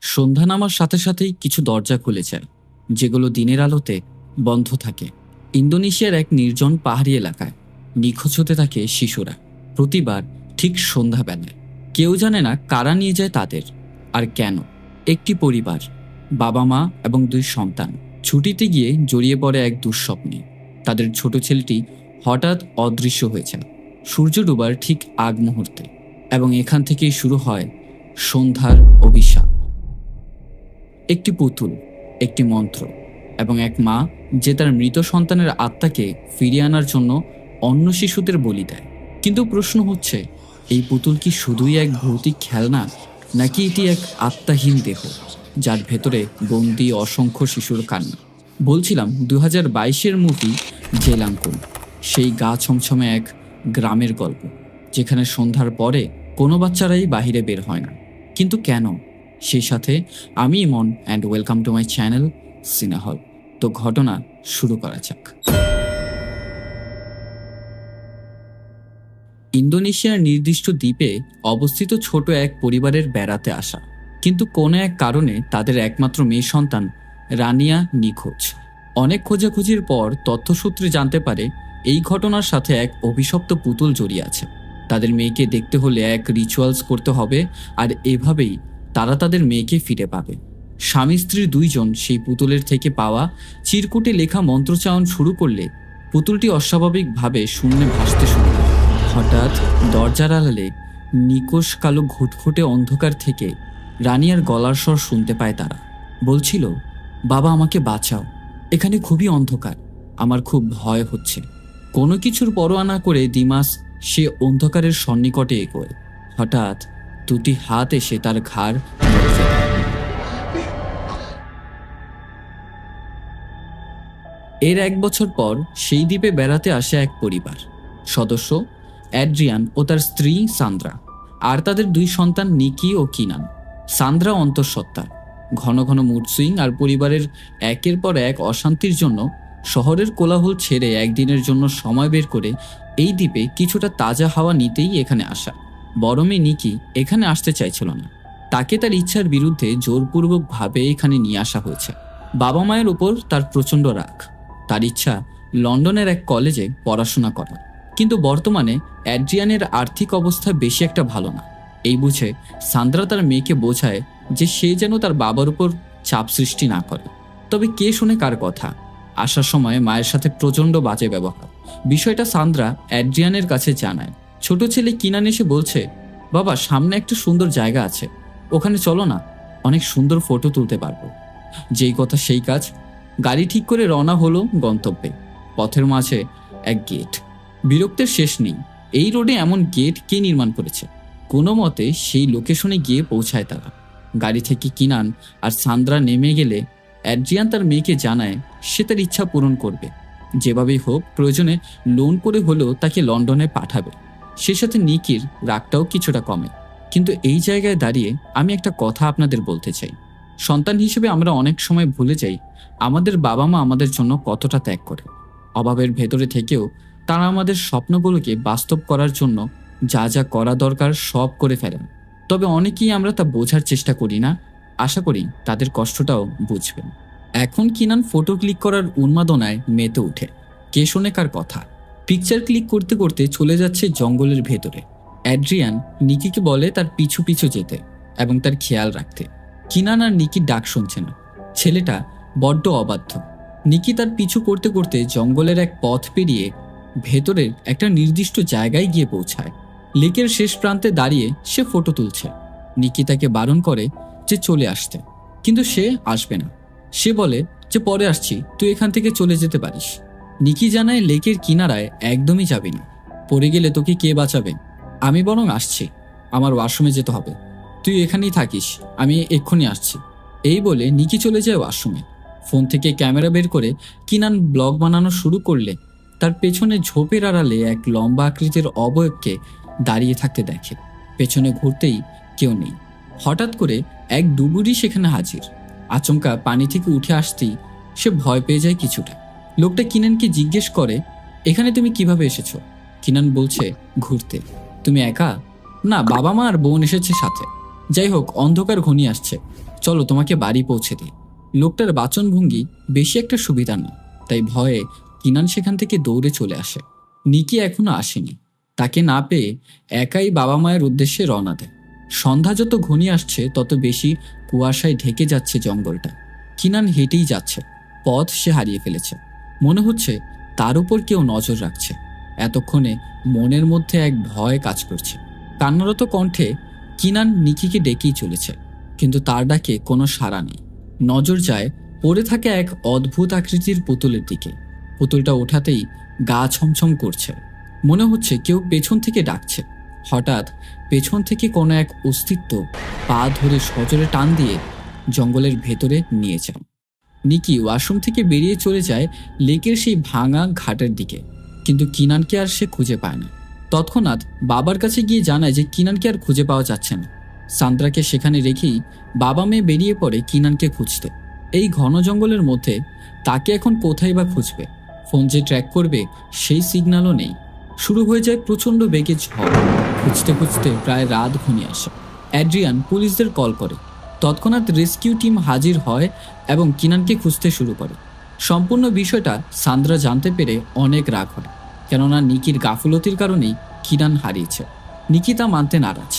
সন্ধ্যা নামার সাথে সাথেই কিছু দরজা খুলে যায়, যেগুলো দিনের আলোতে বন্ধ থাকে। ইন্দোনেশিয়ার এক নির্জন পাহাড়ি এলাকায় নিখোঁজ হতে থাকে শিশুরা, প্রতিবার ঠিক সন্ধ্যাবেলায়। কেউ জানে না কারা নিয়ে যায় তাদের আর কেন। একটি পরিবার, বাবা মা এবং দুই সন্তান, ছুটিতে গিয়ে জড়িয়ে পড়ে এক দুঃস্বপ্নে। তাদের ছোট ছেলেটি হঠাৎ অদৃশ্য হয়ে যায় সূর্য ডোবার ঠিক আগ মুহূর্তে, এবং এখান থেকেই শুরু হয় সন্ধ্যার অভিশাপ। একটি পুতুল, একটি মন্ত্র, এবং এক মা যে তার মৃত সন্তানের আত্মাকে ফিরিয়ে আনার জন্য অন্য শিশুদের বলি দেয়। কিন্তু প্রশ্ন হচ্ছে, এই পুতুল কি শুধুই এক ভৌতিক খেলনা, নাকি এটি এক আত্মাহীন দেহ যার ভেতরে বন্দি অসংখ্য শিশুর কান্না? বলছিলাম 2022-এর মুভি জেলাঙ্কুন, সেই গা ছমছমে এক গ্রামের গল্প, যেখানে সন্ধ্যার পরে কোনো বাচ্চারাই বাহিরে বের হয় না। কিন্তু কেন? সেই সাথে আমি Imon, and welcome to my channel Cinehall. তো ঘটনা শুরু করা যাক। ইন্দোনেশিয়ার নির্দিষ্ট দ্বীপে অবস্থিত ছোট এক পরিবারের বেড়াতে আসা, কিন্তু কোনো এক কারণে তাদের একমাত্র মেয়ে সন্তান রানিয়া নিখোঁজ। অনেক খোঁজাখুঁজির পর তথ্যসূত্রে জানতে পারে এই ঘটনার সাথে এক অভিশপ্ত পুতুল জড়িয়ে আছে। তাদের মেয়েকে দেখতে হলে এক রিচুয়ালস করতে হবে, আর এভাবেই তারা তাদের মেয়েকে ফিরে পাবে। স্বামী স্ত্রী দুইজন সেই পুতুলের থেকে পাওয়া চিরকুটে লেখা মন্ত্রচায়ন শুরু করলে পুতুলটি অস্বাভাবিকভাবে শূন্যে ভাসতে শুরু করে। হঠাৎ দরজার আড়ালে নিকোষ কালো ঘুটঘুটে অন্ধকার থেকে রানিয়ার গলার স্বর শুনতে পায় তারা। বলছিল, বাবা আমাকে বাঁচাও, এখানে খুবই অন্ধকার, আমার খুব ভয় হচ্ছে। কোনো কিছুর পরোয়া না করে দিমাস সে অন্ধকারের সন্নিকটে এগোয়। হঠাৎ দুটি হাত এসে তার ঘাড় ধরে ফেলে। এর 1 বছর পর সেই দ্বীপে বেড়াতে আসে এক পরিবার সদস্য, অ্যাড্রিয়ান ও তার স্ত্রী সান্দ্রা, আর তাদের 2 সন্তান নিকি ও কিনান। সান্দ্রা অন্তঃসত্ত্বা, ঘন ঘন মুড সুইং আর পরিবারের একের পর এক অশান্তির জন্য শহরের কোলাহল ছেড়ে একদিনের জন্য সময় বের করে এই দ্বীপে কিছুটা তাজা হাওয়া নিতেই এখানে আসা। বড় মেয়ে নিকি এখানে আসতে চাইছিল না, তাকে তার ইচ্ছার বিরুদ্ধে জোরপূর্বকভাবে এখানে নিয়ে আসা হয়েছে। বাবা মায়ের উপর তার প্রচণ্ড রাগ। তার ইচ্ছা লন্ডনের এক কলেজে পড়াশোনা করা, কিন্তু বর্তমানে অ্যাড্রিয়ানের আর্থিক অবস্থা বেশি একটা ভালো না। এই বুঝে সান্দ্রা তার মেয়েকে বোঝায় যে সে যেন তার বাবার উপর চাপ সৃষ্টি না করে। তবে কে শুনে কার কথা? আসার সময় মায়ের সাথে প্রচণ্ড বাজে ব্যবহার। বিষয়টা সান্দ্রা অ্যাড্রিয়ানের কাছে জানায়। ছোট ছেলে কিনান এসে বলছে, বাবা সামনে একটা সুন্দর জায়গা আছে, ওখানে চলো না, অনেক সুন্দর ফটো তুলতে পারবো। যেই কথা সেই কাজ, গাড়ি ঠিক করে রওনা হলো গন্তব্যে। পথের মাঝে এক গেট। বিরক্তের শেষ নেই, এই রোডে এমন গেট কে নির্মাণ করেছে? কোনো মতে সেই লোকেশনে গিয়ে পৌঁছায় তারা। গাড়ি থেকে কিনান আর সান্দ্রা নেমে গেলে অ্যাড্রিয়ান তার মেয়েকে জানায় সে তার ইচ্ছা পূরণ করবে, যেভাবেই হোক প্রয়োজনে লোন করে হলেও তাকে লন্ডনে পাঠাবে। সে সাথে নিকির রাগটাও কিছুটা কমে। কিন্তু এই জায়গায় দাঁড়িয়ে আমি একটা কথা আপনাদের বলতে চাই। সন্তান হিসেবে আমরা অনেক সময় ভুলে যাই আমাদের বাবা মা আমাদের জন্য কতটা ত্যাগ করে। অভাবের ভেতরে থেকেও তারা আমাদের স্বপ্নগুলোকে বাস্তব করার জন্য যা যা করা দরকার সব করে ফেলেন। তবে অনেকেই আমরা তা বোঝার চেষ্টা করি না। আশা করি তাদের কষ্টটাও বুঝবেন। এখন কিনান ফটো ক্লিক করার উন্মাদনায় মেতে উঠে। কে শোনে কার কথা? পিকচার ক্লিক করতে করতে চলে যাচ্ছে জঙ্গলের ভেতরে। অ্যাড্রিয়ান নিকিকে বলে তার পিছু পিছু যেতে এবং তার খেয়াল রাখতে। কিনান আর নিকির ডাক শুনছে না। ছেলেটা বড্ড অবাধ্য। নিকি তার পিছু করতে করতে জঙ্গলের এক পথ পেরিয়ে ভেতরের একটা নির্দিষ্ট জায়গায় গিয়ে পৌঁছায়। লেকের শেষ প্রান্তে দাঁড়িয়ে সে ফটো তুলছে। নিকি তাকে বারণ করে যে চলে আসতে, কিন্তু সে আসবে না। সে বলে যে পরে আসছি, তুই এখান থেকে চলে যেতে পারিস। নিকি জানায় লেকের কিনারায় একদমই যাবি না, পড়ে গেলে তোকে কে বাঁচাবে? আমি বরং আসছি, আমার ওয়াশরুমে যেতে হবে, তুই এখানেই থাকিস, আমি এক্ষুনি আসছি। এই বলে নিকি চলে যায় ওয়াশরুমে। ফোন থেকে ক্যামেরা বের করে কিনান ব্লগ বানানো শুরু করলে তার পেছনে ঝোপের আড়ালে এক লম্বা আকৃতির অবয়বকে দাঁড়িয়ে থাকতে দেখে। পেছনে ঘুরতেই কেউ নেই। হঠাৎ করে এক ডুবুরি সেখানে হাজির। আচমকা পানি থেকে উঠে আসতেই সে ভয় পেয়ে যায় কিছুটা। লোকটা কিনানকে জিজ্ঞেস করে, এখানে তুমি কিভাবে এসেছো? কিনান বলছে, ঘুরতে। তুমি একা? না, বাবা মা আর বোন এসেছে সাথে। যাই হোক, অন্ধকার ঘনিয়ে আসছে, চলো তোমাকে বাড়ি পৌঁছে দিই। লোকটার বাচনভঙ্গি বেশি একটা সুবিধা না, তাই ভয়ে কিনান সেখান থেকে দৌড়ে চলে আসে। নিকি এখনো আসেনি। তাকে না পেয়ে একাই বাবা মায়ের উদ্দেশ্যে রওনা দেয়। সন্ধ্যা যত ঘনিয়ে আসছে তত বেশি কুয়াশায় ঢেকে যাচ্ছে জঙ্গলটা। কিনান হেঁটেই যাচ্ছে, পথ সে হারিয়ে ফেলেছে। মনে হচ্ছে তার উপর কেউ নজর রাখছে। এতক্ষণে মনের মধ্যে এক ভয় কাজ করছে। কান্নারত কণ্ঠে কিনান নিকিকে ডেকেই চলেছে, কিন্তু তার ডাকে কোনো সাড়া নেই। নজর যায় পড়ে থাকে এক অদ্ভুত আকৃতির পুতুলের দিকে। পুতুলটা ওঠাতেই গা ছমছম করছে, মনে হচ্ছে কেউ পেছন থেকে ডাকছে। হঠাৎ পেছন থেকে কোনো এক অস্তিত্ব পা ধরে সজোরে টান দিয়ে জঙ্গলের ভেতরে নিয়ে যায়। নিকি ওয়াশরুম থেকে বেরিয়ে চলে যায় লেকের সেই ভাঙা ঘাটের দিকে, কিন্তু কিনানকে আর সে খুঁজে পায় না। তৎক্ষণাৎ বাবার কাছে গিয়ে জানায় যে কিনানকে আর খুঁজে পাওয়া যাচ্ছে না। সান্দ্রাকে সেখানে রেখেই বাবা মেয়ে বেরিয়ে পড়ে কিনানকে খুঁজতে। এই ঘন জঙ্গলের মধ্যে তাকে এখন কোথায় বা খুঁজবে? ফোন যে ট্র্যাক করবে সেই সিগন্যালও নেই। শুরু হয়ে যায় প্রচণ্ড বেগে ঝড়। খুঁজতে খুঁজতে প্রায় রাত ঘনিয়ে আসে। অ্যাড্রিয়ান পুলিশদের কল করে। তৎক্ষণাৎ রেস্কিউ টিম হাজির হয় এবং কিনানকে খুঁজতে শুরু করে। সম্পূর্ণ বিষয়টা সান্দ্রা জানতে পেরে অনেক রাগ হয়, কেননা নিকির গাফুলতির কারণেই কিনান হারিয়েছে। নিকি তা মানতে নারাজ,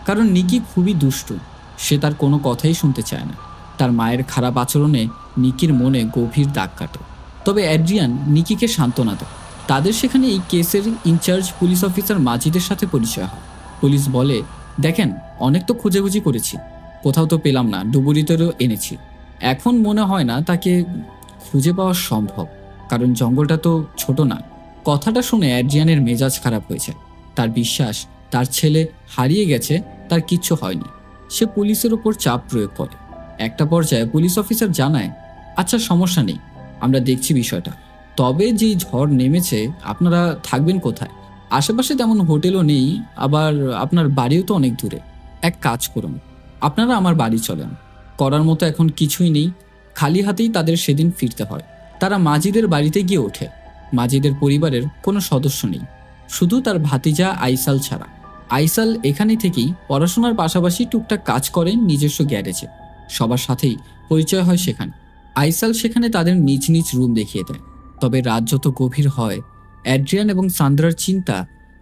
কারণ নিকি খুবই দুষ্টু। সে তার কোনো কথাই শুনতে চায় না। তার মায়ের খারাপ আচরণে নিকির মনে গভীর দাগ কাটে। তবে অ্যাড্রিয়ান নিকিকে সান্ত্বনা দেয়। তাদের সেখানে এই কেসের ইনচার্জ পুলিশ অফিসার মাজিদের সাথে পরিচয় হয়। পুলিশ বলে, দেখেন, অনেক তো খুঁজেখুঁজি করেছি, কোথাও তো পেলাম না, ডুবুরিতেও এনেছি। এখন মনে হয় না তাকে খুঁজে পাওয়া সম্ভব, কারণ জঙ্গলটা তো ছোট না। কথাটা শুনে অ্যাড্রিয়ানের মেজাজ খারাপ হয়েছে। তার বিশ্বাস তার ছেলে হারিয়ে গেছে, তার কিচ্ছু হয়নি। সে পুলিশের ওপর চাপ প্রয়োগ করে। একটা পর্যায়ে পুলিশ অফিসার জানায়, আচ্ছা সমস্যা নেই, আমরা দেখছি বিষয়টা। তবে যেই ঝড় নেমেছে, আপনারা থাকবেন কোথায়? আশেপাশে তেমন হোটেলও নেই, আবার আপনার বাড়িও তো অনেক দূরে। এক কাজ করুন, আপনারা আমার বাড়ি চলেন। করার মতো এখন কিছুই নেই, খালি হাতেই তাদের সেদিন ফিরতে হয়। তারা মাজিদের বাড়িতে গিয়ে ওঠে। মাজিদের পরিবারের কোনো সদস্য নেই, শুধু তার ভাতিজা আইসাল ছাড়া। আইসাল এখানে থেকেই পড়াশোনার পাশাপাশি টুকটাক কাজ করেন নিজস্ব গ্যারেজে। সবার সাথেই পরিচয় হয় সেখানে। আইসাল সেখানে তাদের নিজ নিজ রুম দেখিয়ে দেয়। তবে রাত যত গভীর হয়, অ্যাড্রিয়ান এবং সান্দ্রার চিন্তা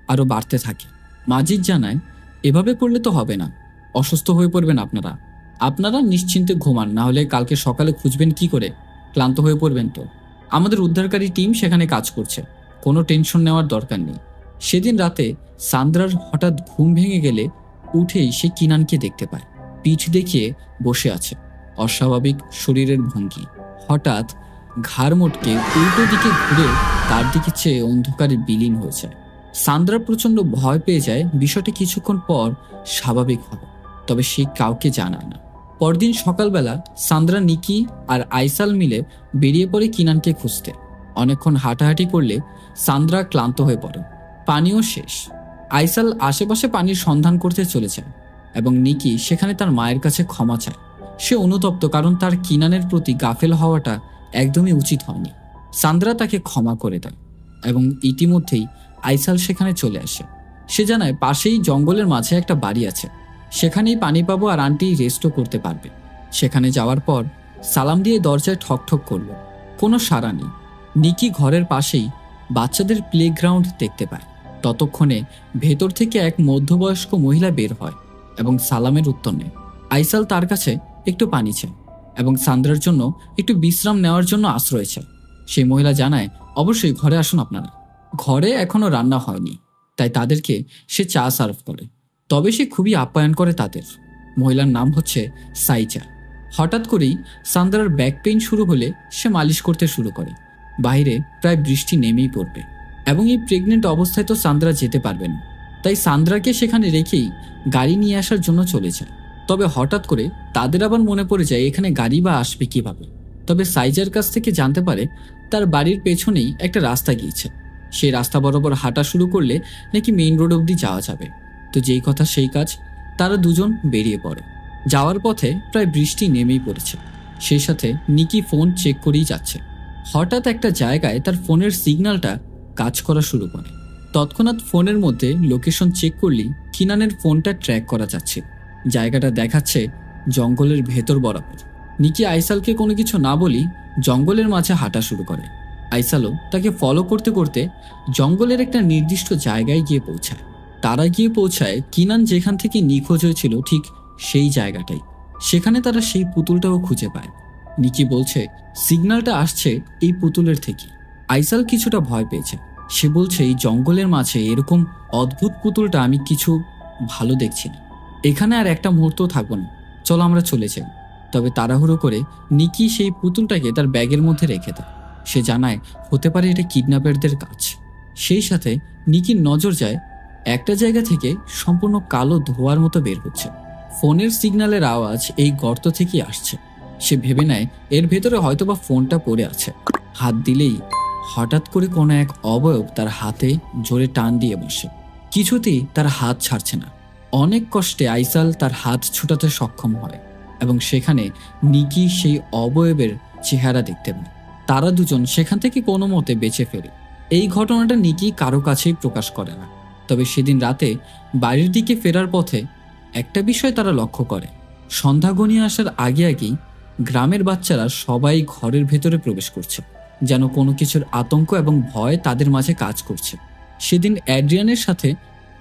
আরও বাড়তে থাকে। মাজিদ জানায়, এভাবে করলে তো হবে না, অসুস্থ হয়ে পড়বেন আপনারা। আপনারা নিশ্চিন্তে ঘুমান, না হলে কালকে সকালে খুঁজবেন কি করে? ক্লান্ত হয়ে পড়বেন তো। আমাদের উদ্ধারকারী টিম সেখানে কাজ করছে, কোনো টেনশন নেওয়ার দরকার নেই। সেদিন রাতে সান্দ্রার হঠাৎ ঘুম ভেঙে গেলে উঠেই সে কিনানকে দেখতে পায়। পিঠ দেখিয়ে বসে আছে, অস্বাভাবিক শরীরের ভঙ্গি। হঠাৎ ঘাড় মোটকে উল্টো দিকে ঘুরে তার দিকে চেয়ে অন্ধকারে বিলীন হয়ে যায়। সান্দ্রা প্রচণ্ড ভয় পেয়ে যায়। বিষয়টি কিছুক্ষণ পর স্বাভাবিক হয়, তবে সে কাউকে জানায় না। পরদিন সকালবেলা সান্দ্রা, নিকি আর আইসাল মিলে বেরিয়ে পড়ে কিনানকে খুঁজতে। অনেকক্ষণ হাঁটাহাঁটি করলে সান্দ্রা ক্লান্ত হয়ে পড়ে, পানিও শেষ। আইসাল আশেপাশে পানির সন্ধান করতে চলে যায় এবং নিকি সেখানে তার মায়ের কাছে ক্ষমা চায়। সে অনুতপ্ত, কারণ তার কিনানের প্রতি গাফেল হওয়াটা একদমই উচিত হয়নি। সান্দ্রা তাকে ক্ষমা করে দেয় এবং ইতিমধ্যেই আইসাল সেখানে চলে আসে। সে জানায় পাশেই জঙ্গলের মাঝে একটা বাড়ি আছে, সেখানেই পানি পাবো আর আন্টি রেস্টও করতে পারবে। সেখানে যাওয়ার পর সালাম দিয়ে দরজায় ঠকঠক করলো, কোনো সাড়া নেই। নিকি ঘরের পাশেই বাচ্চাদের প্লেগ্রাউন্ড দেখতে পায়। ততক্ষণে ভেতর থেকে এক মধ্যবয়স্ক মহিলা বের হয় এবং সালামের উত্তর নেয়। আইসাল তার কাছে একটু পানি চায় এবং সান্দ্রার জন্য একটু বিশ্রাম নেওয়ার জন্য আশ্রয় চায়। সেই মহিলা জানায়, অবশ্যই ঘরে আসুন আপনারা। ঘরে এখনো রান্না হয়নি, তাই তাদেরকে সে চা সার্ভ করে। তবে সে খুবই আপ্যায়ন করে তাদের। মহিলার নাম হচ্ছে সাইচা। হঠাৎ করেই সান্দ্রার ব্যাক পেইন শুরু হলে সে মালিশ করতে শুরু করে। বাইরে প্রায় বৃষ্টি নেমেই পড়বে এবং এই প্রেগনেন্ট অবস্থায় তো সান্দ্রা যেতে পারবে না, তাই সান্দ্রাকে সেখানে রেখেই গাড়ি নিয়ে আসার জন্য চলে যায়। তবে হঠাৎ করে তাদের আবার মনে পড়ে যায় এখানে গাড়ি বা আসবে কিভাবে। তবে সাইজার কাছ থেকে জানতে পারে তার বাড়ির পেছনেই একটা রাস্তা গিয়েছে। সেই রাস্তা বরাবর হাঁটা শুরু করলে নাকি মেইন রোড অবধি যাওয়া যাবে। তো যেই কথা সেই কাজ, তারা দুজন বেরিয়ে পড়ে। যাওয়ার পথে প্রায় বৃষ্টি নেমেই পড়েছে। সেই সাথে নিকি ফোন চেক করেই যাচ্ছে। হঠাৎ একটা জায়গায় তার ফোনের সিগন্যালটা কাজ করা শুরু করে। তৎক্ষণাৎ ফোনের মধ্যে লোকেশন চেক করলেই কিনানের ফোনটা ট্র্যাক করা যাচ্ছে। জায়গাটা দেখাচ্ছে জঙ্গলের ভেতর বরাবর। নিকি আইসালকে কোনো কিছু না বলি জঙ্গলের মাঝে হাঁটা শুরু করে। আইসালও তাকে ফলো করতে করতে জঙ্গলের একটা নির্দিষ্ট জায়গায় গিয়ে পৌঁছায়। তারা গিয়ে পৌঁছায় কিনান যেখান থেকে নিখোঁজ হয়েছিল ঠিক সেই জায়গাটাই। সেখানে তারা সেই পুতুলটাও খুঁজে পায়। নিকি বলছে সিগন্যালটা আসছে এই পুতুলের থেকে। আইসাল কিছুটা ভয় পেয়েছে। সে বলছে এই জঙ্গলের মাঝে এরকম অদ্ভুত পুতুলটা আমি কিছু ভালো দেখছি না। এখানে আর একটা মুহূর্ত থাকবো না, চলো আমরা চলে যাই। তবে তাড়াহুড়ো করে নিকি সেই পুতুলটাকে তার ব্যাগের মধ্যে রেখে দেয়। সে জানায় হতে পারে এটা কিডন্যাপারদের কাজ। সেই সাথে নিকির নজর যায় একটা জায়গা থেকে সম্পূর্ণ কালো ধোঁয়ার মতো বের হচ্ছে। ফোনের সিগন্যালের আওয়াজ এই গর্ত থেকেই আসছে। সে ভেবে নেয় এর ভেতরে হয়তোবা ফোনটা পড়ে আছে। হাত দিলেই হঠাৎ করে কোনো এক অবয়ব তার হাতে জোরে টান দিয়ে বসে। কিছুতেই তার হাত ছাড়ছে না। অনেক কষ্টে আইসাল তার হাত ছুটাতে সক্ষম হয় এবং সেখানে নিকি সেই অবয়বের চেহারা দেখতে পায়। তারা দুজন সেখান থেকে কোনো মতে বেঁচে ফেরে। এই ঘটনাটা নিকি কারো কাছেই প্রকাশ করে না। তবে সেদিন রাতে বাড়ির দিকে ফেরার পথে একটা বিষয় তারা লক্ষ্য করে। সন্ধ্যা ঘনিয়ে আসার আগে আগেই গ্রামের বাচ্চারা সবাই ঘরের ভেতরে প্রবেশ করছে, যেন কোনো কিছুর আতঙ্ক এবং ভয় তাদের মাঝে কাজ করছে। সেদিন অ্যাড্রিয়ানের সাথে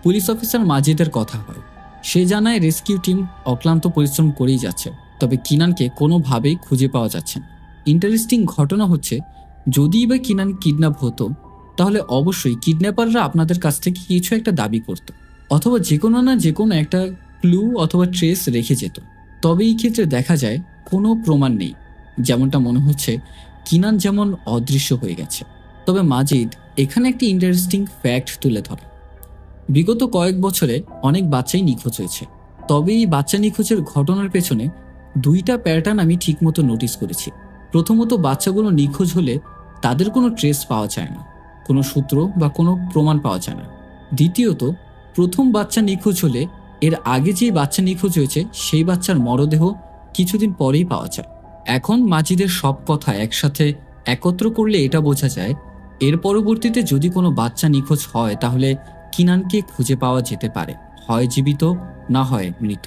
পুলিশ অফিসার মাজিদের কথা হয়। সে জানায় রেস্কিউ টিম অক্লান্ত পরিশ্রম করেই যাচ্ছে, তবে কিনানকে কোনোভাবেই খুঁজে পাওয়া যাচ্ছে না। ইন্টারেস্টিং ঘটনা হচ্ছে, যদিই বা কিনান কিডন্যাপ হতো তাহলে অবশ্যই কিডন্যাপাররা আপনাদের কাছ থেকে কিছু একটা দাবি করত, অথবা যে কোনো না যে কোনো একটা ক্লু অথবা ট্রেস রেখে যেত। তবে এই ক্ষেত্রে দেখা যায় কোনো প্রমাণ নেই। যেমনটা মনে হচ্ছে কিনান যেমন অদৃশ্য হয়ে গেছে। তবে মাজিদ এখানে একটি ইন্টারেস্টিং ফ্যাক্ট তুলে ধরে। বিগত কয়েক বছরে অনেক বাচ্চাই নিখোঁজ হয়েছে। তবে এই বাচ্চা নিখোঁজের ঘটনার পেছনে দুইটা প্যাটার্ন আমি ঠিকমতো নোটিস করেছি। প্রথমত, বাচ্চাগুলো নিখোঁজ হলে তাদের কোনো ট্রেস পাওয়া যায় না, কোনো সূত্র বা কোনো প্রমাণ পাওয়া যায় না। দ্বিতীয়ত, প্রথম বাচ্চা নিখোঁজ হলে এর আগে যে বাচ্চা নিখোঁজ হয়েছে সেই বাচ্চার মরদেহ কিছুদিন পরেই পাওয়া যায়। এখন মাজিদের সব কথা একসাথে একত্র করলে এটা বোঝা যায় এর পরবর্তীতে যদি কোনো বাচ্চা নিখোঁজ হয় তাহলে কিনানকে খুঁজে পাওয়া যেতে পারে, হয় জীবিত না হয় মৃত।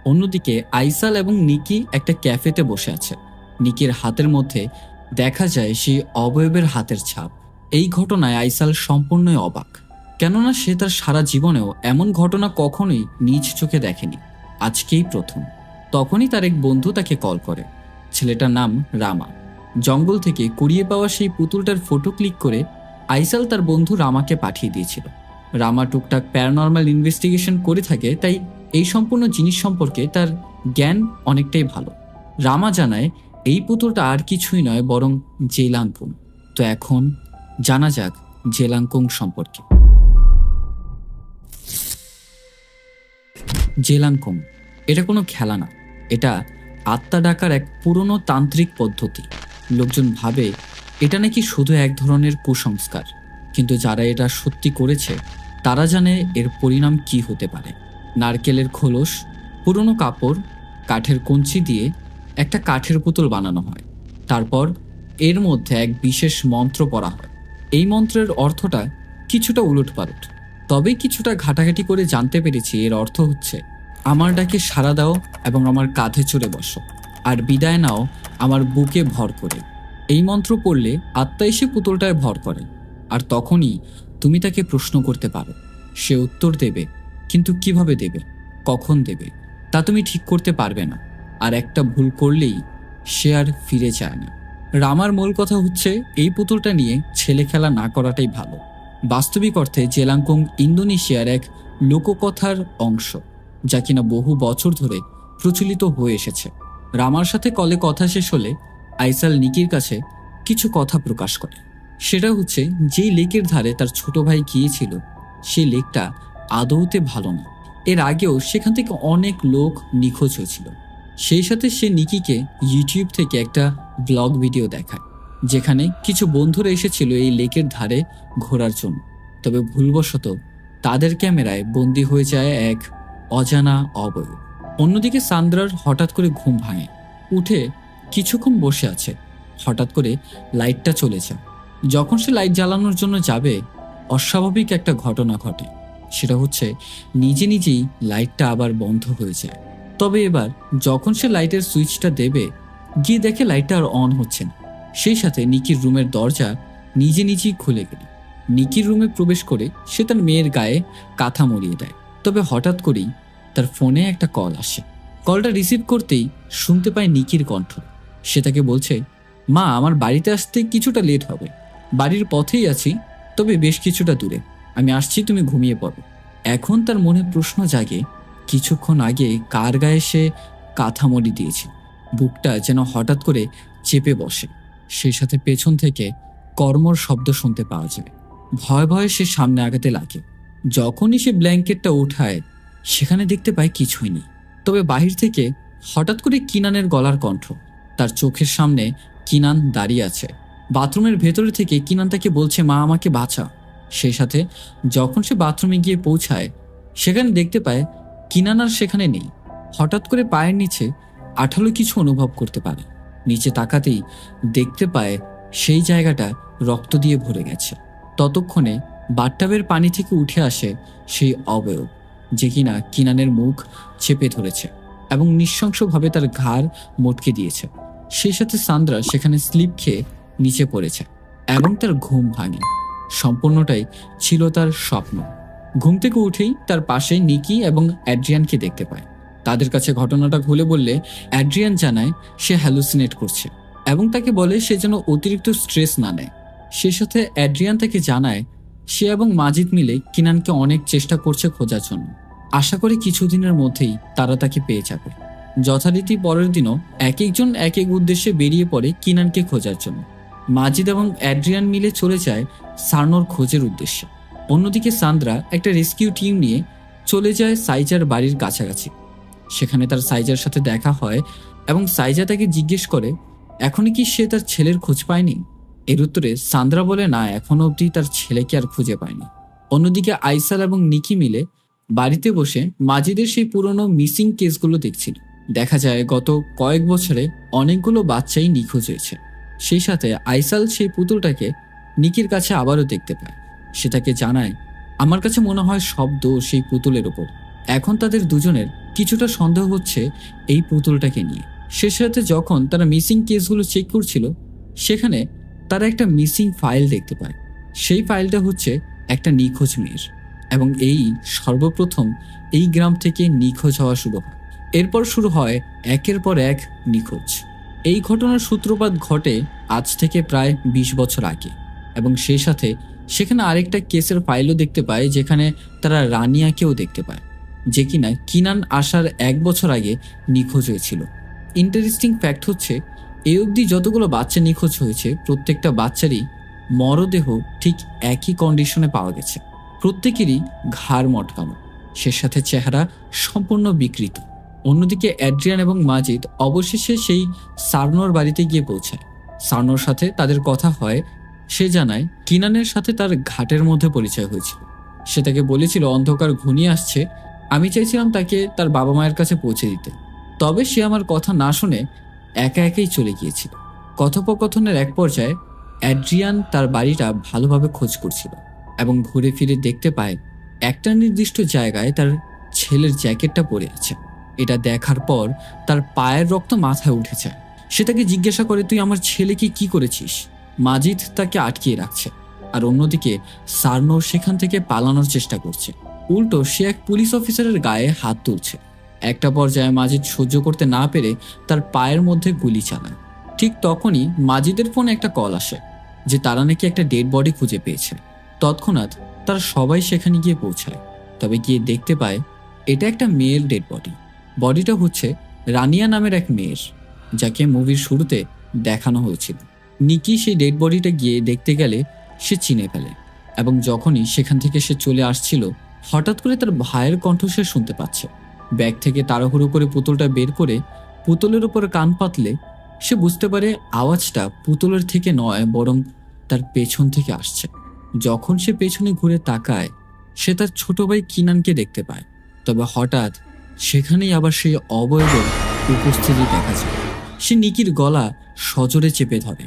অন্যদিকে আইসাল এবং নিকি একটা ক্যাফেতে বসে আছে। নিকির হাতের মধ্যে দেখা যায় সেই অবয়বের হাতের ছাপ। এই ঘটনায় আইসাল সম্পূর্ণই অবাক, কেননা সে তার সারা জীবনেও এমন ঘটনা কখনোই নিজ চোখে দেখেনি, আজকেই প্রথম। তখনই তার এক বন্ধু তাকে কল করে। ছেলেটার নাম রামা। জঙ্গল থেকে কুড়িয়ে পাওয়া সেই পুতুলটার ফটো ক্লিক করে আইসাল তার বন্ধু রামাকে পাঠিয়ে দিয়েছিল। রামা টুকটাক প্যারানর্মাল ইনভেস্টিগেশন করে থাকে, তাই এই সম্পূর্ণ জিনিস সম্পর্কে তার জ্ঞান অনেকটাই ভালো। রামা জানায় এই পুতুলটা আর কিছুই নয় বরং জেলাঙ্কুং। তো এখন জানা যাক জেলাঙ্কুং সম্পর্কে। জেলাঙ্কুং এটা কোনো খেলা না, এটা আত্মা ডাকার এক পুরনো তান্ত্রিক পদ্ধতি। লোকজন ভাবে এটা নাকি শুধু এক ধরনের কুসংস্কার, কিন্তু যারা এটা সত্যি করেছে তারা জানে এর পরিণাম কি হতে পারে। নারকেলের খোলস, পুরনো কাপড়, কাঠের কঞ্চি দিয়ে একটা কাঠের পুতুল বানানো হয়। তারপর এর মধ্যে এক বিশেষ মন্ত্র পড়া হয়। এই মন্ত্রের অর্থটা কিছুটা উলটপালট, তবে কিছুটা ঘাটাঘাটি করে জানতে পেরেছি এর অর্থ হচ্ছে আমার ডাকে সাড়া দাও এবং আমার কাঁধে চড়ে বসো, আর বিদায় নাও আমার বুকে ভর করে। এই মন্ত্র পড়লে আত্মা এসে পুতুলটায় ভর করে, আর তখনই তুমি তাকে প্রশ্ন করতে পারো। সে উত্তর দেবে, কিন্তু কিভাবে দেবে, কখন দেবে তা তুমি ঠিক করতে পারবে না। আর একটা ভুল করলেই সে আর ফিরে যায় না। রামার মূল কথা হচ্ছে এই পুতুলটা নিয়ে ছেলে খেলা না করাটাই ভালো। বাস্তবিক অর্থে জেলাঙ্কুং ইন্দোনেশিয়ার এক লোককথার অংশ, যা কিনা বহু বছর ধরে প্রচলিত হয়ে এসেছে। রামার সাথে কলে কথা শেষ হলে আইসাল নিকির কাছে কিছু কথা প্রকাশ করে। সেটা হচ্ছে যেই লেকের ধারে তার ছোট ভাই গিয়েছিল সেই লেকটা আদৌতে ভালো না। এর আগেও সেখান থেকে অনেক লোক নিখোঁজ হয়েছিল। সেই সাথে সে নিকিকে ইউটিউব থেকে একটা ব্লগ ভিডিও দেখায়, যেখানে কিছু বন্ধুরা এসেছিল এই লেকের ধারে ঘোরার জন্য। তবে ভুলবশত তাদের ক্যামেরায় বন্দী হয়ে যায় এক অজানা অবয়ব। অন্যদিকে সান্দ্রার হঠাৎ করে ঘুম ভাঙে। উঠে কিছুক্ষণ বসে আছে, হঠাৎ করে লাইটটা চলে যায়। যখন সে লাইট জ্বালানোর জন্য যাবে অস্বাভাবিক একটা ঘটনা ঘটে। সেটা হচ্ছে নিজে নিজেই লাইটটা আবার বন্ধ হয়ে যায়। তবে এবার যখন সে লাইটের সুইচটা দেবে, গিয়ে দেখে লাইটটা আর অন হচ্ছে না। সেই সাথে নিকির রুমের দরজা নিজে নিজেই খুলে গেল। নিকির রুমে প্রবেশ করে সে তার মেয়ের গায়ে কাঁথা মরিয়ে দেয়। তবে হঠাৎ করেই তার ফোনে একটা কল আসে। কলটা রিসিভ করতেই শুনতে পায় নিকির কণ্ঠ। সে তাকে বলছে, মা, আমার বাড়িতে আসতে কিছুটা লেট হবে, বাড়ির পথেই আছি, তবে বেশ কিছুটা দূরে, আমি আসছি, তুমি ঘুমিয়ে পড়ো। এখন তার মনে প্রশ্ন জাগে, কিছুক্ষণ আগে কার গায়ে সে কাঁথা মরি দিয়েছে। বুকটা যেন হঠাৎ করে চেপে বসে। সেই সাথে পেছন থেকে কর্মর শব্দ শুনতে পাওয়া যায়। ভয়ে ভয়ে সে সামনে আগাতে লাগে। যখনই সে ব্ল্যাঙ্কেটটা উঠায়, সেখানে দেখতে পায় কিছুই নেই। তবে বাহির থেকে হঠাৎ করে কিনানের গলার কণ্ঠ। তার চোখের সামনে কিনান দাঁড়িয়ে আছে। বাথরুমের ভেতরে থেকে কিনান তাকে বলছে, মা, আমাকে বাঁচা। সেই সাথে যখন সে বাথরুমে গিয়ে পৌঁছায়, সেখানে দেখতে পায় কিনান আর সেখানে নেই। হঠাৎ করে পায়ের নিচে আঠালো কিছু অনুভব করতে পারে। নিচে তাকাতেই দেখতে পায় সেই জায়গাটা রক্ত দিয়ে ভরে গেছে। ততক্ষণে বাথটাবের পানি থেকে উঠে আসে সেই অবয়ব, যে কিনা কিনানের মুখ চেপে ধরেছে এবং নৃশংসভাবে তার ঘাড় মটকে দিয়েছে। সেই সাথে সান্দ্রা সেখানে স্লিপ খেয়ে নিচে পড়েছে এবং তার ঘুম ভাঙে। সম্পূর্ণটাই ছিল তার স্বপ্ন। ঘুম থেকে উঠেই তার পাশে নিকি এবং অ্যাড্রিয়ানকে দেখতে পায়। তাদের কাছে ঘটনাটা খুলে বললে অ্যাড্রিয়ান জানায় সে হ্যালুসিনেট করছে এবং তাকে বলে সে যেন অতিরিক্ত স্ট্রেস না নেয়। সে সাথে অ্যাড্রিয়ান তাকে জানায় সে এবং মাজিদ মিলে কিনানকে অনেক চেষ্টা করছে খোঁজার জন্য। আশা করি কিছুদিনের মধ্যেই তারা তাকে পেয়ে যাবে। যথারীতি পরের দিনও এক একজন এক এক উদ্দেশ্যে বেরিয়ে পড়ে কিনানকে খোঁজার জন্য। মাজিদ এবং অ্যাড্রিয়ান মিলে চলে যায় সার্নোর খোঁজের উদ্দেশ্যে। অন্যদিকে সান্দ্রা একটা রেস্কিউ টিম নিয়ে চলে যায় সাইজার বাড়ির কাছাকাছি। সেখানে তার সাইজার সাথে দেখা হয় এবং সাইজা তাকে জিজ্ঞেস করে এখনই কি সে তার ছেলের খোঁজ পায়নি। এর উত্তরে সান্দ্রা বলে, না, এখনো অবধি তার ছেলেকে আর খুঁজে পায়নি। অন্যদিকে আইসাল এবং নিকি মিলে বাড়িতে বসে মাজিদের সেই পুরনো মিসিং কেসগুলো দেখছিল। দেখা যায় গত কয়েক বছরে অনেকগুলো বাচ্চাই নিখোঁজ হয়েছে। সেই সাথে আইসাল সেই পুতুলটাকে নিকির কাছে আবারও দেখতে পায়। সে তাকে জানায়, আমার কাছে মনে হয় সব দোষ সেই পুতুলের ওপর। এখন তাদের দুজনের কিছুটা সন্দেহ হচ্ছে এই পুতুলটাকে নিয়ে। সে সাথে যখন তারা মিসিং কেসগুলো চেক করছিল, সেখানে তারা একটা মিসিং ফাইল দেখতে পায়। সেই ফাইলটা হচ্ছে একটা নিখোঁজ মেয়ের এবং এই সর্বপ্রথম এই গ্রাম থেকে নিখোঁজ হওয়া শুরু হয়। এরপর শুরু হয় একের পর এক নিখোঁজ। এই ঘটনার সূত্রপাত ঘটে আজ থেকে প্রায় 20 বছর আগে এবং সেই সাথে সেখানে আরেকটা কেসের ফাইলও দেখতে পায়, যেখানে তারা রানিয়াকেও দেখতে পায়, যে কিনা কিনান আসার 1 বছর আগে নিখোঁজ হয়েছিল। ইন্টারেস্টিং ফ্যাক্ট হচ্ছে, এই অবধি যতগুলো বাচ্চা নিখোঁজ হয়েছে প্রত্যেকটা বাচ্চারই মরদেহ ঠিক একই কন্ডিশনে পাওয়া গেছে। প্রত্যেকেরই ঘাড় মটকানো, সে সাথে চেহারা সম্পূর্ণ বিকৃত। অন্যদিকে অ্যাড্রিয়ান এবং মাজিদ অবশেষে সেই সার্নোর বাড়িতে গিয়ে পৌঁছায়। সার্নোর সাথে তাদের কথা হয়। সে জানায় কিনানের সাথে তার ঘাটের মধ্যে পরিচয় হয়েছিল। সে তাকে বলেছিল অন্ধকার ঘনিয়ে আসছে, আমি চাইছিলাম তাকে তার বাবা মায়ের কাছে পৌঁছে দিতে, তবে সে আমার কথা না শুনে একা একাই চলে গিয়েছিল। কথোপকথনের এক পর্যায়ে অ্যাড্রিয়ান তার বাড়িটা ভালোভাবে খোঁজ করছিল এবং ঘুরে ফিরে দেখতে পায় একটা নির্দিষ্ট জায়গায় তার ছেলের জ্যাকেটটা পরে আছে। এটা দেখার পর তার পায়ের রক্ত মাথায় উঠে যায়। সে তাকে জিজ্ঞাসা করে, তুই আমার ছেলেকে কি করেছিস? মাজিদ তাকে আটকিয়ে রাখছে, আর অন্যদিকে সার্নো সেখান থেকে পালানোর চেষ্টা করছে। উল্টো সে এক পুলিশ অফিসারের গায়ে হাত তুলছে। একটা পর্যায়ে মাজিদ সহ্য করতে না পেরে তার পায়ের মধ্যে গুলি চালায়। ঠিক তখনই মাজিদের ফোনে একটা কল আসে যে তারা নাকি একটা ডেড বডি খুঁজে পেয়েছে। তৎক্ষণাৎ তারা সবাই সেখানে গিয়ে পৌঁছায়। তবে গিয়ে দেখতে পায় এটা একটা মেয়ের ডেড বডি। বডিটা হচ্ছে রানিয়া নামের এক মেয়ের, যাকে মুভির শুরুতে দেখানো হয়েছিল। নিকি সেই ডেড বডিটা গিয়ে দেখতে গেলে সে চিনে ফেলে এবং যখনই সেখান থেকে সে চলে আসছিল, হঠাৎ করে তার ভাইয়ের কণ্ঠ সে শুনতে পাচ্ছে। ব্যাগ থেকে তাড়াহুড়ো করে পুতুলটা বের করে পুতুলের উপর কান পাতলে সে বুঝতে পারে আওয়াজটা পুতুলের থেকে নয়, বরং তার পেছন থেকে আসছে। যখন সে পেছনে ঘুরে তাকায়, সে তার ছোট ভাই কিনানকে দেখতে পায়। তবে হঠাৎ সেখানেই আবার সেই অবয়বের উপস্থিতি দেখা যায়। সে নিকির গলা সজোরে চেপে ধরে।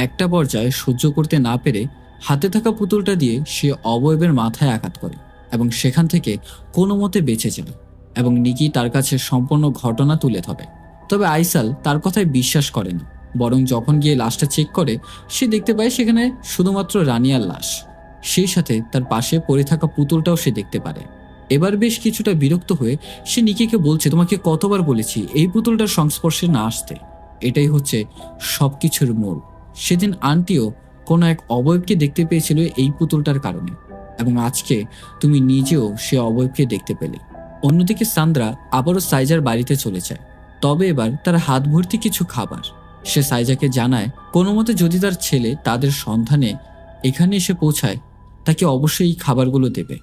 একটা পর্যায়ে সহ্য করতে না পেরে হাতে থাকা পুতুলটা দিয়ে সে অবয়বের মাথায় আঘাত করে এবং সেখান থেকে কোনো মতে বেঁচে যায়। এবং নিকি তার কাছে সম্পূর্ণ ঘটনা তুলে ধরে। তবে আইসাল তার কথায় বিশ্বাস করে না, বরং যখন গিয়ে লাশটা চেক করে সে দেখতে পায় সেখানে শুধুমাত্র রানিয়ার লাশ। সেই সাথে তার পাশে পড়ে থাকা পুতুলটাও সে দেখতে পারে। এবার বেশ কিছুটা বিরক্ত হয়ে সে নিকিকে বলছে, তোমাকে কতবার বলেছি এই পুতুলটার সংস্পর্শে না আসতে, এটাই হচ্ছে সবকিছুর মূল। সেদিন আন্টিও কোনো এক অবয়বকে দেখতে পেয়েছিল এই পুতুলটার কারণে, এবং আজকে তুমি নিজেও সে অবয়বকে দেখতে পেলে। অন্যদিকে সান্দ্রা আবারও সাইজার বাড়িতে চলে যায়, তবে এবার তার হাত ভর্তি কিছু খাবার। সে সাইজাকে জানায় কোনো মতে যদি তার ছেলে তাদের সন্ধানে এখানে এসে পৌঁছায় তাকে অবশ্যই এই খাবারগুলো দেবে,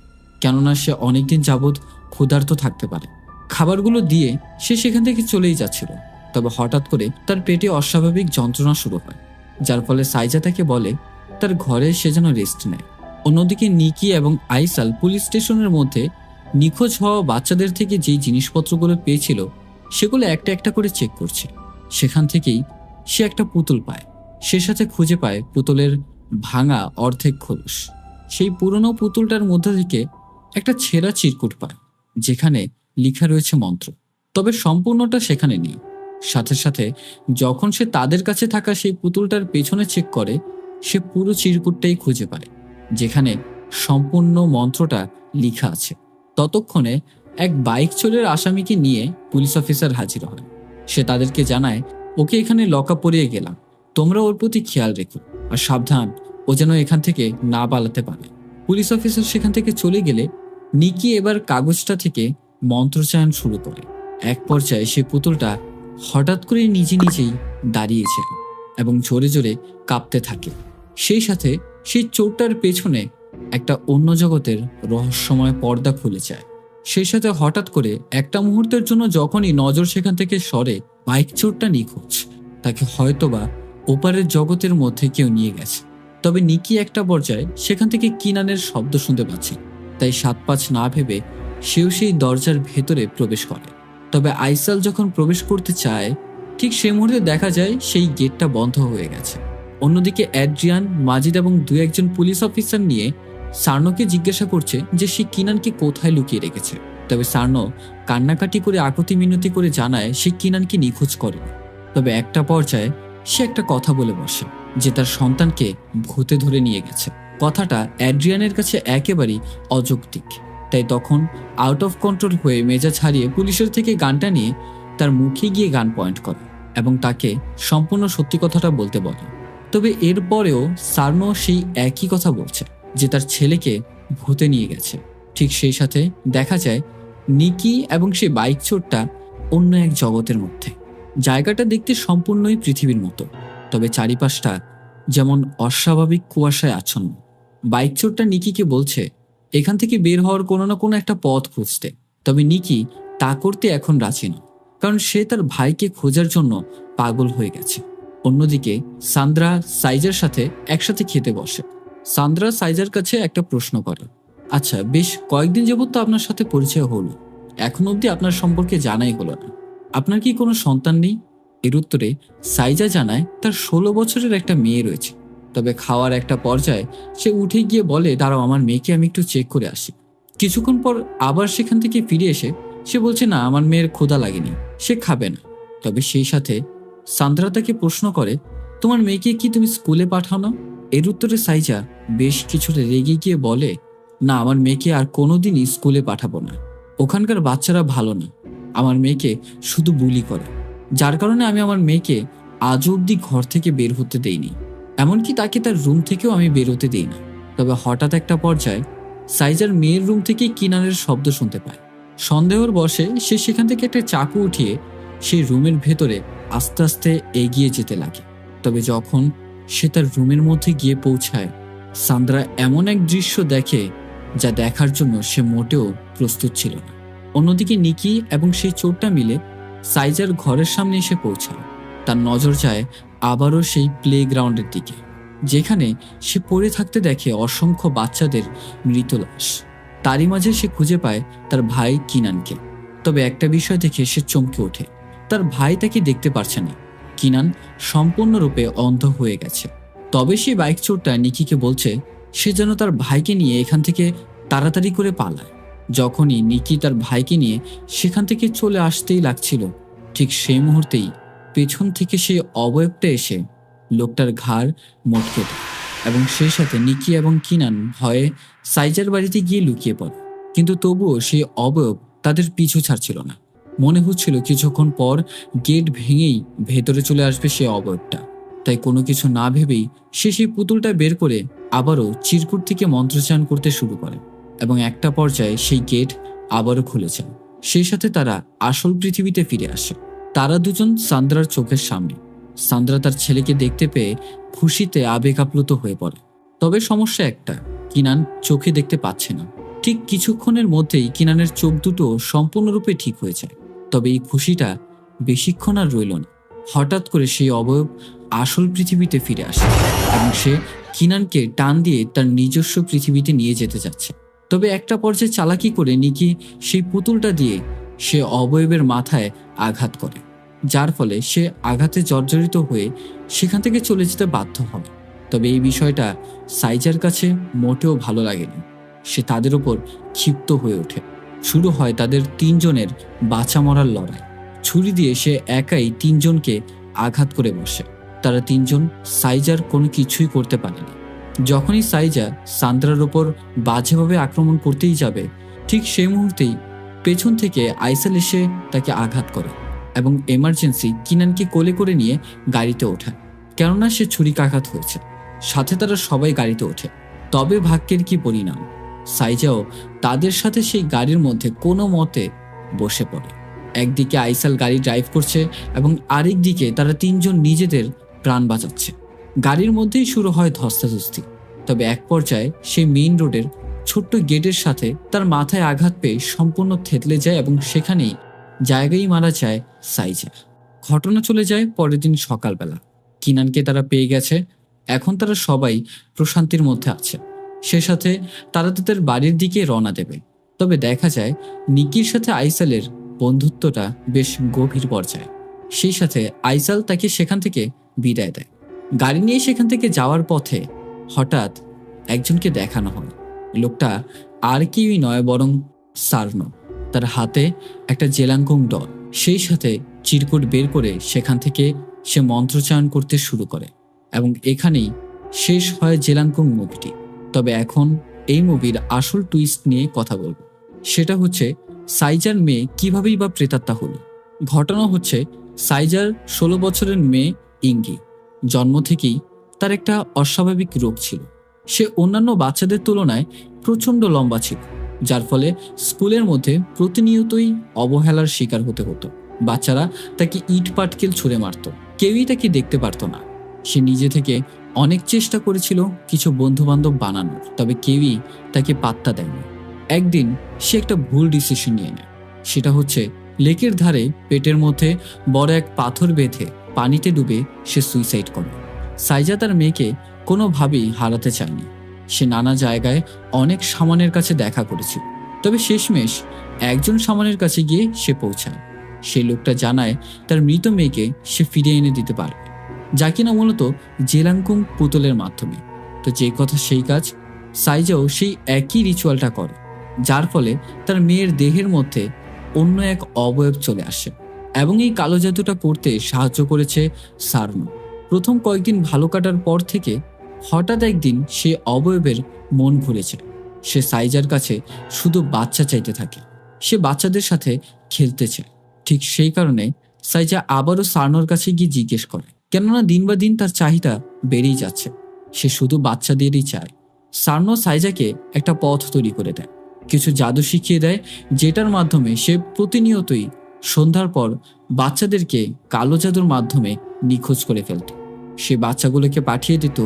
কেননা সে অনেকদিন যাবৎ ক্ষুধার্ত থাকতে পারে। খাবারগুলো দিয়ে সে সেখান থেকে চলেই যাচ্ছিল, তবে হঠাৎ করে তার পেটে অস্বাভাবিক যন্ত্রণা শুরু হয়, যার ফলে সাইজা তাকে বলে তার ঘরে সে যেন রেস্ট নেয়। অন্যদিকে নিকি এবং আইসাল পুলিশ স্টেশনের মধ্যে নিখোঁজ হওয়া বাচ্চাদের থেকে যেই জিনিসপত্রগুলো পেয়েছিল সেগুলো একটা একটা করে চেক করছে। সেখান থেকেই সে একটা পুতুল পায়, সে সাথে খুঁজে পায় পুতুলের ভাঙা অর্ধেক খোলস। সেই পুরনো পুতুলটার মধ্যে থেকে একটা ছেঁড়া চিরকুট পায়, যেখানে লেখা রয়েছে মন্ত্র। তবে সম্পূর্ণটা সেখানে নেই। সাথে সাথে যখন সে তাদের কাছে থাকা সেই পুতুলটার পেছনে চেক করে, সে পুরো চিরকুটটাই খুঁজে পায়, যেখানে সম্পূর্ণ মন্ত্রটা লেখা আছে। ততক্ষণে এক বাইক চোরের আসামিকে নিয়ে পুলিশ অফিসার হাজির হয়। সে তাদেরকে জানায়, ওকে এখানে লকআপ পরিয়ে গেলাম, তোমরা ওর প্রতি খেয়াল রেখো আর সাবধান, ও যেন এখান থেকে না পালাতে পারে। পুলিশ অফিসার সেখান থেকে চলে গেলে নিকি এবার কাগজটা থেকে মন্ত্রচায়ন শুরু করে। এক পর্যায়ে সে পুতুলটা হঠাৎ করে নিজে নিজেই দাঁড়িয়েছিল এবং জোরে জোরে কাঁপতে থাকে। সেই সাথে সেই চোরটার পেছনে একটা অন্য জগতের রহস্যময় পর্দা খুলে যায়। সেই সাথে হঠাৎ করে একটা মুহূর্তের জন্য যখনই নজর সেখান থেকে সরে, বাইক চোরটা নিখোঁজ, তাকে হয়তোবা ওপারের জগতের মধ্যে কেউ নিয়ে গেছে। তবে নিকি একটা পর্যায়ে সেখান থেকে কিনানের শব্দ শুনতে পাচ্ছে, তাই ৭-৫ না ভেবে সেও সেই দরজার ভেতরে প্রবেশ করে। তবে আইসাল যখন প্রবেশ করতে চায়, ঠিক সেই মুহূর্তে দেখা যায় সেই গেটটা বন্ধ হয়ে গেছে। অন্যদিকে অ্যাড্রিয়ান, মাজিদ এবং ২-১ পুলিশ অফিসার নিয়ে সার্নোকে জিজ্ঞাসা করছে যে সে কিনানকে কোথায় লুকিয়ে রেখেছে। তবে সার্নো কান্নাকাটি করে আকুতি মিনতি করে জানায় সে কিনানকে নিখোঁজ করেনি। তবে একটা পর্যায়ে সে একটা কথা বলে বসে যে তার সন্তানকে ভূতে ধরে নিয়ে গেছে। কথাটা অ্যাড্রিয়ানের কাছে একেবারেই অযৌক্তিক, তাই তখন আউট অফ কন্ট্রোল হয়ে মেজাজ হারিয়ে পুলিশের থেকে গানটা নিয়ে তার মুখে গিয়ে গান পয়েন্ট করে এবং তাকে সম্পূর্ণ সত্যি কথাটা বলতে বলে। তবে এরপরেও সার্নো সেই একই কথা বলছে যে তার ছেলেকে ভূতে নিয়ে গেছে। ঠিক সেই সাথে দেখা যায় নিকি এবং সেই বাইক চোরটা অন্য এক জগতের মধ্যে। জায়গাটা দেখতে সম্পূর্ণই পৃথিবীর মতো, তবে চারিপাশটা যেমন অস্বাভাবিক কুয়াশায় আচ্ছন্ন। বাইক চোরটা নিকিকে বলছে এখান থেকে বের হওয়ার কোনো না কোনো একটা পথ খুঁজতে, তবে নিকি তা করতে এখন রাজি না, কারণ সে তার ভাইকে খোঁজার জন্য পাগল হয়ে গেছে। অন্যদিকে সান্দ্রা সাইজার সাথে একসাথে খেতে বসে। সান্দ্রা সাইজার কাছে একটা প্রশ্ন করে, আচ্ছা বেশ কয়েকদিন যাবত তো আপনার সাথে পরিচয় হলো, এখন অবধি আপনার সম্পর্কে জানাই হলো না, আপনার কি কোনো সন্তান নেই? এর উত্তরে সাইজা জানায় তার ১৬ বছরের একটা মেয়ে রয়েছে। তবে খাওয়ার একটা পর্যায়ে সে উঠে গিয়ে বলে, দাঁড়াও আমার মেয়েকে আমি একটু চেক করে আসি। কিছুক্ষণ পর আবার সেখান থেকে ফিরে এসে সে বলছে না, আমার মেয়ের ক্ষুধা লাগেনি, সে খাবে না। তবে সেই সাথে সান্দ্রা তাকে প্রশ্ন করে, তোমার মেয়েকে কি তুমি স্কুলে পাঠানো? এর উত্তরে সাইজা বেশ কিছুটা রেগে গিয়ে বলে, না, আমার মেয়েকে আর কোনোদিনই স্কুলে পাঠাবো না, ওখানকার বাচ্চারা ভালো না, আমার মেয়েকে শুধু বুলি করে, যার কারণে আমি আমার মেয়েকে আজ অব্দি ঘর থেকে বের হতে দেইনি, এমনকি তাকে তার রুম থেকেও আমি বেরোতে দেই না। তবে হঠাৎ একটা পর্যায়ে সাইজার মেয়ের রুম থেকে কিনারের শব্দ শুনতে পায়। সন্দেহর বশে সে সেখান থেকে একটা চাকু উঠিয়ে সেই রুমের ভেতরে আস্তে আস্তে এগিয়ে যেতে লাগে। তবে যখন সে তার রুমের মধ্যে গিয়ে পৌঁছায়, সান্দ্রা এমন এক দৃশ্য দেখে যা দেখার জন্য সে মোটেও প্রস্তুত ছিল না। অন্যদিকে নিকি এবং সেই চোরটা মিলে সাইজার ঘরের সামনে এসে পৌঁছায়। তার নজর যায় আবারও সেই প্লে গ্রাউন্ডের দিকে, যেখানে সে পড়ে থাকতে দেখে অসংখ্য বাচ্চাদের মৃত লাশ। তারই মাঝে সে খুঁজে পায় তার ভাই কিনানকে। তবে একটা বিষয় দেখে সে চমকে ওঠে, তার ভাই তাকে দেখতে পারছে না, কিনান সম্পূর্ণরূপে অন্ধ হয়ে গেছে। তবে সেই বাইক চোরটা নিকিকে বলছে সে যেন তার ভাইকে নিয়ে এখান থেকে তাড়াতাড়ি করে পালায়। যখনই নিকি তার ভাইকে নিয়ে সেখান থেকে চলে আসতেই লাগছিল, ঠিক সেই মুহূর্তেই পেছন থেকে সেই অবয়বটা এসে লোকটার ঘাড় মটকে দেয় এবং সেই সাথে নিকি এবং কিনান ভয়ে সাইজার বাড়িতে গিয়ে লুকিয়ে পড়ে। কিন্তু তবুও সেই অবয়ব তাদের পিছু ছাড়ছিল না। মনে হচ্ছিল কিছুক্ষণ পর গেট ভেঙেই ভেতরে চলে আসবে সেই অবয়বটা। তাই কোনো কিছু না ভেবেই সে সেই পুতুলটা বের করে আবারও চিরকুট থেকে মন্ত্রোচ্চারণ করতে শুরু করে এবং একটা পর্যায়ে সেই গেট আবারও খুলে যায়। সেই সাথে তারা আসল পৃথিবীতে ফিরে আসে। তারা দুজন সান্দ্রার চোখের সামনে। সান্দ্রা তার ছেলেকে দেখতে পেয়ে খুশিতে আবেগ আপ্লুত হয়ে পড়ে। তবে সমস্যা একটা, কিনান চোখে দেখতে পাচ্ছে না। ঠিক কিছুক্ষণের মধ্যেই কিনানের চোখ দুটো সম্পূর্ণরূপে ঠিক হয়ে যায়। তবে এই খুশিটা বেশিক্ষণ আর রইল না। হঠাৎ করে সেই অবয়ব আসল পৃথিবীতে ফিরে আসে এবং সে কিনানকে টান দিয়ে তার নিজস্ব পৃথিবীতে নিয়ে যেতে যাচ্ছে। তবে একটা পর্যায়ে চালাকি করে নিকি সেই পুতুলটা দিয়ে সে অবয়বের মাথায় আঘাত করে, যার ফলে সে আঘাতে জর্জরিত হয়ে সেখান থেকে চলে যেতে বাধ্য হয়। তবে এই বিষয়টা সাইজার কাছে মোটেও ভালো লাগেনি। সে তাদের ওপর ক্ষিপ্ত হয়ে ওঠে। শুরু হয় তাদের তিনজনের বাঁচা মরার লড়াই। ছুরি দিয়ে সে একাই তিনজনকে আঘাত করে বসে। তারা তিনজন সাইজার কোনো কিছুই করতে পারেনি। যখনই সাইজা সান্দ্রার ওপর বাজেভাবে আক্রমণ করতেই যাবে, ঠিক সেই মুহূর্তেই পেছন থেকে আইসাল এসে তাকে আঘাত করে এবং এমার্জেন্সি কিনানকে কোলে করে নিয়ে গাড়িতে ওঠায়, কেননা সে ছুরিকাঘাত হয়েছে। সাথে তারা সবাই গাড়িতে ওঠে। তবে ভাগ্যের কি পরিণাম, সাইজাও তাদের সাথে সেই গাড়ির মধ্যে কোনো মতে বসে পড়ে। একদিকে আইসাল গাড়ি ড্রাইভ করছে এবং আরেক দিকে তারা তিনজন নিজেদের প্রাণ বাঁচাচ্ছে। গাড়ির মধ্যেই শুরু হয় ধস্তাধস্তি। তবে এক পর্যায়ে সেই মেইন রোডের ছোট্ট গেটের সাথে তার মাথায় আঘাত পেয়ে সম্পূর্ণ থেতলে যায় এবং সেখানেই জায়গায় মারা যায় সাইজা। ঘটনা চলে যায় পরের দিন সকালবেলা। কিনানকে তারা পেয়ে গেছে। এখন তারা সবাই প্রশান্তির মধ্যে আছে। সে সাথে তারা তাদের বাড়ির দিকে রওনা দেবে। তবে দেখা যায় নিকির সাথে আইসালের বন্ধুত্বটা বেশ গভীর পর্যায়ে। সেই সাথে আইসাল তাকে সেখান থেকে বিদায় দেয়। গাড়ি নিয়ে সেখান থেকে যাওয়ার পথে হঠাৎ একজনকে দেখানো হয়। লোকটা আর কেউই নয় বরং সার্নো। তার হাতে একটা জেলাঙ্কুং ডল। সেই সাথে চিরকুট বের করে সেখান থেকে সে মন্ত্রোচ্চারণ করতে শুরু করে এবং এখানেই শেষ হয় জেলাঙ্কুং মুভিটি। তবে এখন এই মুভির আসল টুইস্ট নিয়ে কথা বলবো। সেটা হচ্ছে সাইজার মেয়ে কিভাবেই বা প্রেতাত্মা হলো। ঘটনা হচ্ছে সাইজার 16 বছরের মেয়ে ইঙ্গি। জন্ম থেকেই তার একটা অস্বাভাবিক রোগ ছিল। সে অন্যান্য বাচ্চাদের তুলনায় প্রচণ্ড লম্বা ছিল, যার ফলে স্কুলের মধ্যে প্রতিনিয়তই অবহেলার শিকার হতে হতো। বাচ্চারা তাকে ইট পাটকেল ছুঁড়ে মারত। কেউই তাকে দেখতে পারত না। সে নিজে থেকে অনেক চেষ্টা করেছিল কিছু বন্ধু বান্ধব বানানোর, তবে কেউই তাকে পাত্তা দেয়নি। একদিন সে একটা ভুল ডিসিশন নিয়ে নেয়। সেটা হচ্ছে লেকের ধারে পেটের মধ্যে বড় এক পাথর বেঁধে পানিতে ডুবে সে সুইসাইড করে। সাইজা তার মেয়েকে কোনোভাবেই হারাতে চায়নি। সে নানা জায়গায় অনেক শামানের কাছে দেখা করেছিল, তবে শেষমেশ একজন শামানের কাছে গিয়ে সে পৌঁছায়। সেই লোকটা জানায় তার মৃত মেয়েকে সে ফিরিয়ে এনে দিতে পারবে, যা কিনা মূলত জেলাঙ্কুং পুতুলের মাধ্যমে। তো যে কথা সেই কাজ, সাইজাও সেই একই রিচুয়ালটা করে, যার ফলে তার মেয়ের দেহের মধ্যে অন্য এক অবয়ব চলে আসে এবং এই কালো জাদুটা করতে সাহায্য করেছে সার্নো। প্রথম কয়েকদিন ভালো কাটার পর থেকে হঠাৎ একদিন সে অবয়বের মন ঘুরেছে। সে সাইজার কাছে শুধু বাচ্চা চাইতে থাকে। সে বাচ্চাদের সাথে খেলতে চায়। ঠিক সেই কারণে সাইজা আবারও সার্নোর কাছে গিয়ে জিজ্ঞেস করে, কেননা দিন বা দিন তার চাহিদা বেড়েই যাচ্ছে। সে শুধু বাচ্চাদেরই চায়। সার্নো সাইজাকে একটা পথ তৈরি করে দেয়, কিছু জাদু শিখিয়ে দেয়, যেটার মাধ্যমে সে প্রতিনিয়তই সন্ধ্যার পর বাচ্চাদেরকে কালো জাদুর মাধ্যমে নিখোঁজ করে ফেলত। সে বাচ্চাগুলোকে পাঠিয়ে দিত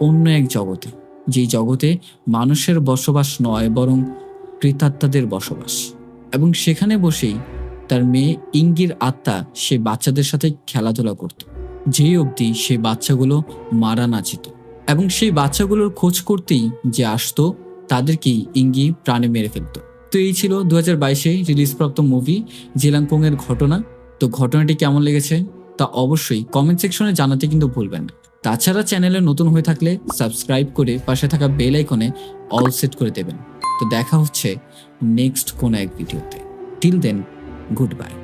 অন্য এক জগতে, যেই জগতে মানুষের বসবাস নয় বরং প্রেতাত্মাদের বসবাস। এবং সেখানে বসেই তার মেয়ে ইঙ্গির আত্মা সে বাচ্চাদের সাথে খেলাধুলা করত, যেই অবধি সে বাচ্চাগুলো মারা না যেত। এবং সেই বাচ্চাগুলোর খোঁজ করতেই যে আসতো তাদেরকেই ইঙ্গি প্রাণে মেরে ফেলত। তো এই ছিল 2022-এ রিলিজপ্রাপ্ত মুভি জেলাঙ্কুং এর ঘটনা। তো ঘটনাটি কেমন লেগেছে তা অবশ্যই কমেন্ট সেকশনে জানাতে কিন্তু ভুলবেন না। তাছাড়া চ্যানেলে নতুন হয়ে থাকলে সাবস্ক্রাইব করে পাশে থাকা বেল আইকনে অল সেট করে দেবেন। তো দেখা হচ্ছে নেক্সট কোনো এক ভিডিওতে। Till then, good bye.